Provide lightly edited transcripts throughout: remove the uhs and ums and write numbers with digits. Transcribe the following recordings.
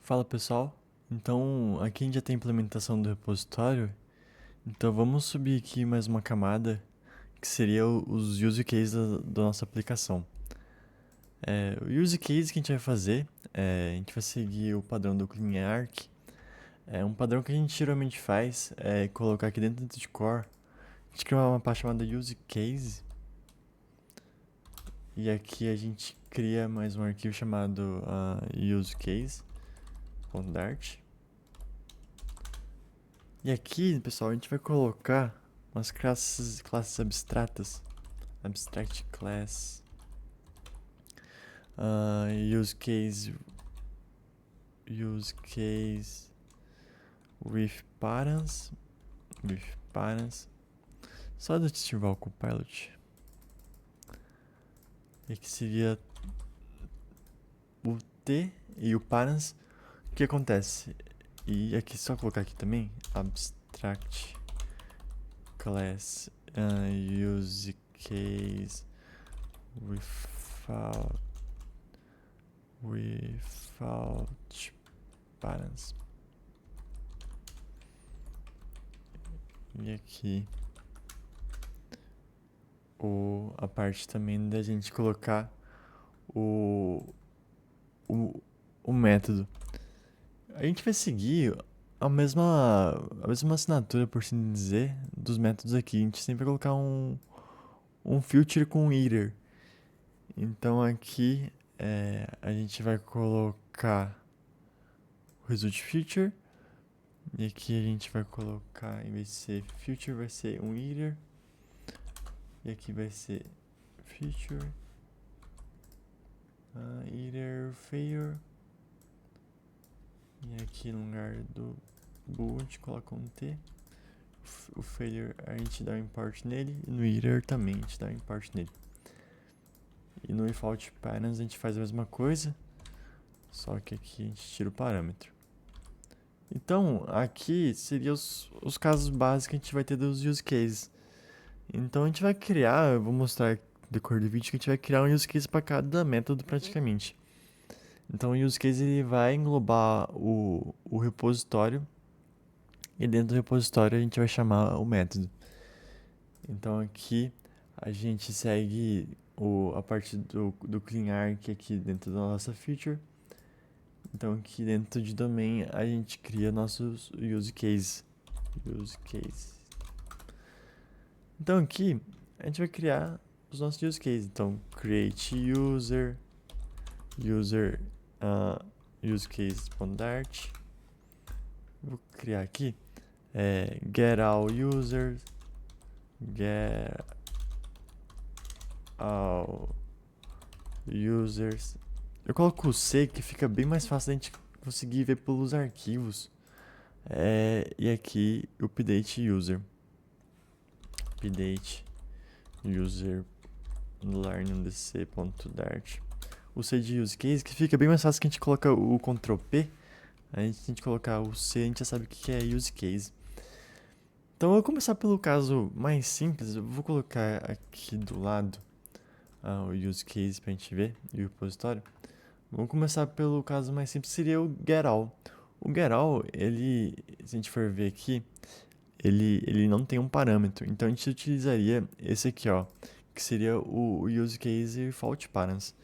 Fala pessoal, então aqui a gente já tem a implementação do repositório, então vamos subir aqui mais uma camada que seria os use cases da nossa aplicação. O use case que a gente vai fazer, a gente vai seguir o padrão do CleanArch, um padrão que a gente geralmente faz é colocar aqui dentro de core, a gente cria uma parte chamada use case, e aqui a gente cria mais um arquivo chamado usecase.dart. E aqui, pessoal, a gente vai colocar umas classes abstratas. Abstract class. Use case with parents. Só desativar o Copilot. E aqui seria o T e o parents. O que acontece? E aqui, só colocar aqui também, abstract class use case without parents. E aqui a parte também da gente colocar o método. A gente vai seguir a mesma assinatura, por assim dizer, dos métodos aqui. A gente sempre vai colocar um filter com um iter. Então aqui a gente vai colocar o result feature. E aqui a gente vai colocar, em vez de ser feature, vai ser um iter. E aqui vai ser feature, iter failure. E aqui no lugar do bool a gente coloca um T. O failure a gente dá um import nele. E no iter também a gente dá um import nele. E no without parents a gente faz a mesma coisa. Só que aqui a gente tira o parâmetro. Então, aqui seriam os casos básicos que a gente vai ter dos use cases. Então a gente vai criar, eu vou mostrar no decorrer do vídeo que a gente vai criar um use case para cada método praticamente. Então o use case ele vai englobar o repositório e dentro do repositório a gente vai chamar o método. Então aqui a gente segue a parte do CleanArch aqui dentro da nossa feature. Então aqui dentro de domain a gente cria nossos use case. Então aqui a gente vai criar os nossos use cases. Então create use case.dart. Vou criar aqui get all users, eu coloco o C que fica bem mais fácil da gente conseguir ver pelos arquivos. E aqui update user learningdc.dart. O C de use case que fica bem mais fácil que a gente coloca o Ctrl P. A gente colocar o C, a gente já sabe o que é use case. Então eu vou começar pelo caso mais simples. Eu vou colocar aqui do lado o use case pra gente ver e o repositório. Vamos começar pelo caso mais simples, seria o getAll. O getAll, ele, se a gente for ver aqui, ele não tem um parâmetro. Então a gente utilizaria esse aqui, ó, que seria o use case without parents.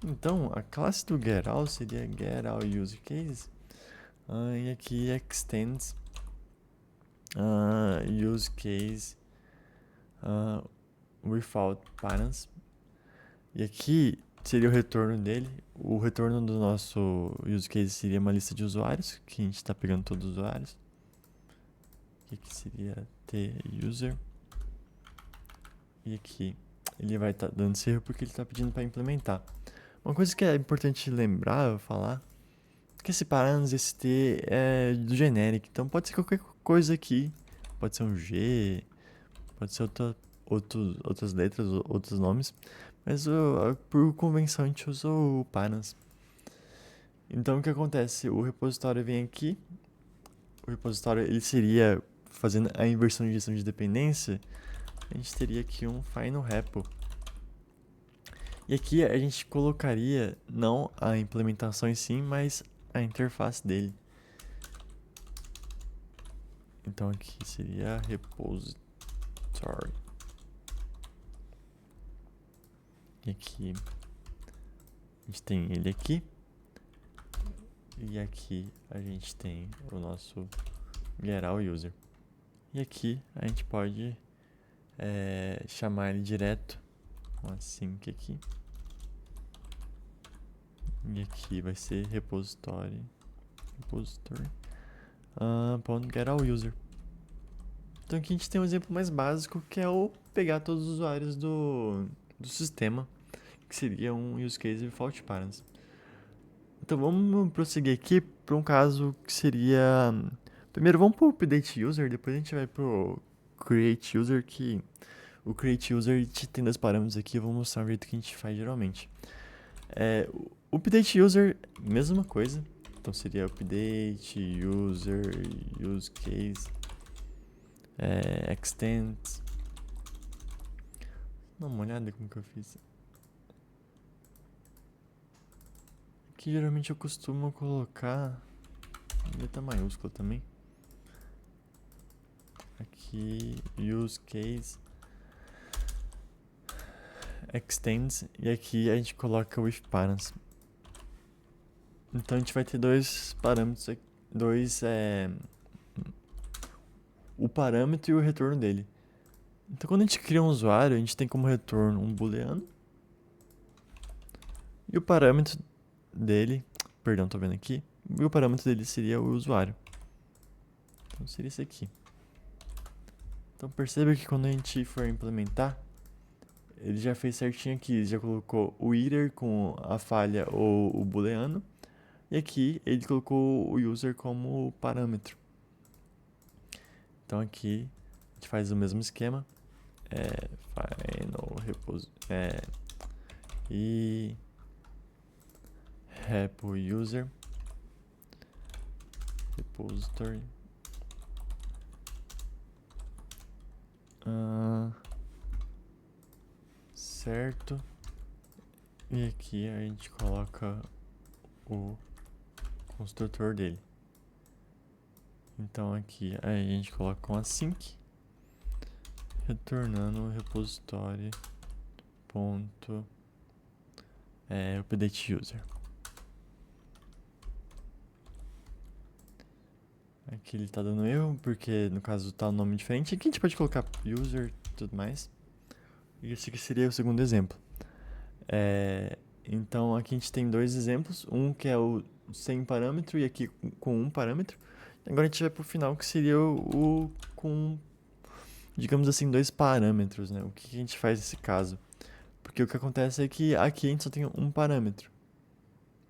Então a classe do getAll seria getAll use case. E aqui extends use case without parents. E aqui seria o retorno dele. O retorno do nosso use case seria uma lista de usuários, que a gente está pegando todos os usuários. Aqui seria t-user. E aqui ele vai estar dando esse erro porque ele está pedindo para implementar. Uma coisa que é importante lembrar, falar, que esse params, esse t é do genérico. Então pode ser qualquer coisa aqui. Pode ser um G, pode ser outras letras, outros nomes. Mas por convenção a gente usa o params. Então o que acontece? O repositório vem aqui. O repositório ele seria, fazendo a inversão de gestão de dependência, a gente teria aqui um final repo. E aqui a gente colocaria não a implementação em si, mas a interface dele. Então aqui seria repository. E aqui a gente tem ele aqui. E aqui a gente tem o nosso geral user. E aqui a gente pode chamar ele direto com a sync aqui. E aqui vai ser repository .getAllUser. Então aqui a gente tem um exemplo mais básico, que é o pegar todos os usuários do sistema, que seria um use case fault params. Então vamos prosseguir aqui para um caso que seria... Primeiro vamos para o update user, depois a gente vai para o create user, que o create user a gente tem dois parâmetros aqui, eu vou mostrar o jeito que a gente faz geralmente. O update user, mesma coisa. Então seria update user use case extends. Dá uma olhada como que eu fiz. Aqui geralmente eu costumo colocar letra maiúscula também. Aqui use case extends, e aqui a gente coloca with params. Então a gente vai ter dois parâmetros, o parâmetro e o retorno dele. Então quando a gente cria um usuário, a gente tem como retorno um booleano e o parâmetro dele, perdão, tô vendo aqui, e o parâmetro dele seria o usuário. Então seria esse aqui. Então perceba que quando a gente for implementar, ele já fez certinho aqui, já colocou o iter com a falha ou o booleano, e aqui ele colocou o user como parâmetro. Então aqui a gente faz o mesmo esquema, final e repo user repository certo, e aqui a gente coloca o construtor dele. Então aqui a gente coloca um async, retornando o repository update user. Aqui ele tá dando erro, porque no caso tá o nome diferente. Aqui a gente pode colocar user e tudo mais. E esse aqui seria o segundo exemplo. Então aqui a gente tem dois exemplos. Um que é o sem parâmetro e aqui com um parâmetro. Agora a gente vai pro final, que seria o com, digamos assim, dois parâmetros, né? O que a gente faz nesse caso? Porque o que acontece é que aqui a gente só tem um parâmetro.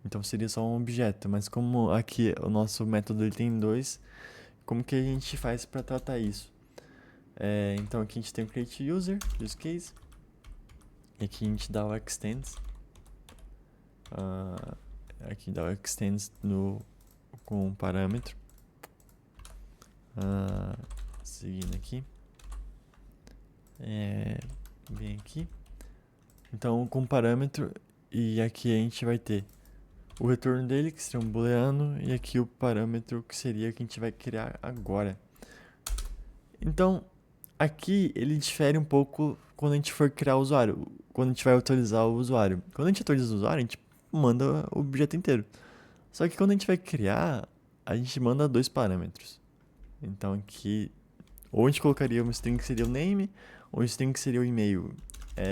Então seria só um objeto, mas como aqui o nosso método ele tem dois, como que a gente faz para tratar isso? Então aqui a gente tem o create user, use case, e aqui a gente dá o extends. Aqui dá o extends com um parâmetro. Seguindo aqui. Bem aqui. Então com parâmetro, e aqui a gente vai ter o retorno dele, que seria um booleano, e aqui o parâmetro, que seria o que a gente vai criar agora. Então, aqui ele difere um pouco quando a gente for criar o usuário, quando a gente vai atualizar o usuário. Quando a gente atualiza o usuário, a gente manda o objeto inteiro. Só que quando a gente vai criar, a gente manda dois parâmetros. Então aqui, ou a gente colocaria uma string que seria o name, ou um string que seria o e-mail.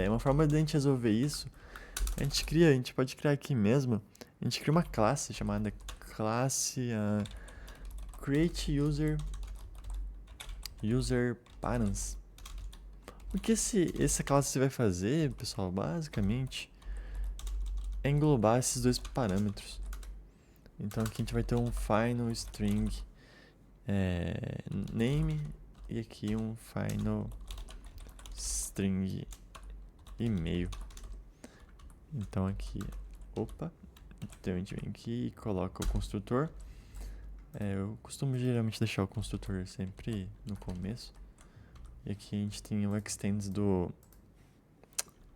Uma forma de a gente resolver isso, a gente pode criar aqui mesmo. A gente cria uma classe chamada classe create user params. O que essa classe vai fazer, pessoal, basicamente, é englobar esses dois parâmetros. Então aqui a gente vai ter um final string name e aqui um final string e-mail. Então aqui, então a gente vem aqui e coloca o construtor. Eu costumo geralmente deixar o construtor sempre no começo. E aqui a gente tem o extends do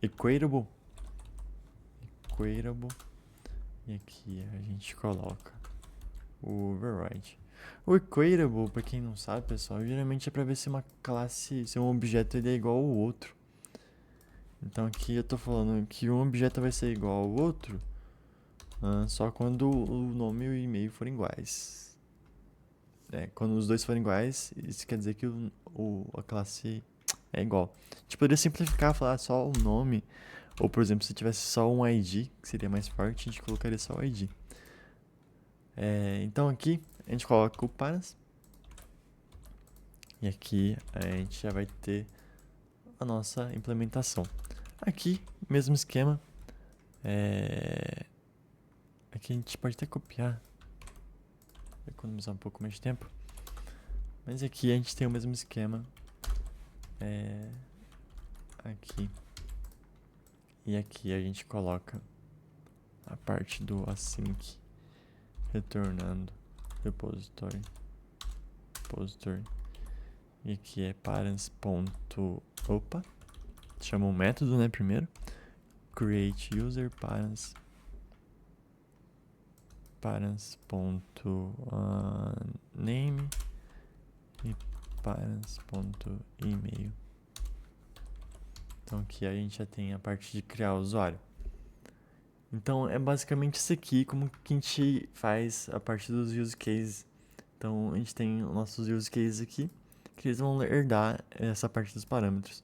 equatable. E aqui a gente coloca o override. O equatable, pra quem não sabe, pessoal, geralmente é pra ver se uma classe, se um objeto ele é igual ao outro. Então aqui eu tô falando que um objeto vai ser igual ao outro só quando o nome e o e-mail forem iguais. Quando os dois forem iguais, isso quer dizer que a classe é igual. A gente poderia simplificar, falar só o nome, ou por exemplo, se tivesse só um ID, que seria mais forte, a gente colocaria só o ID. Então aqui a gente coloca o params, e aqui a gente já vai ter a nossa implementação. Aqui, mesmo esquema. Aqui a gente pode até copiar, economizar um pouco mais de tempo. Mas aqui a gente tem o mesmo esquema. Aqui. E aqui a gente coloca a parte do async, retornando repository. E aqui é params. Opa. Chama um método, né, primeiro. Create user params. Params.name e params.email. Então aqui a gente já tem a parte de criar o usuário. Então é basicamente isso aqui, como que a gente faz a parte dos use cases. Então a gente tem os nossos use cases aqui, que eles vão herdar essa parte dos parâmetros.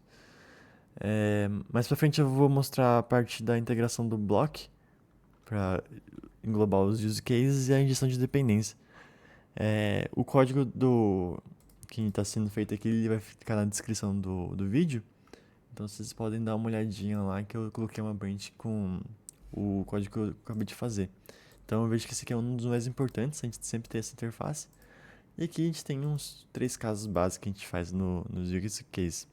Mais pra frente eu vou mostrar a parte da integração do block, para englobar os use cases e a injeção de dependência. O código que está sendo feito aqui, ele vai ficar na descrição do vídeo. Então vocês podem dar uma olhadinha lá, que eu coloquei uma branch com o código que eu acabei de fazer. Então eu vejo que esse aqui é um dos mais importantes, a gente sempre tem essa interface. E aqui a gente tem uns 3 casos básicos que a gente faz nos use cases.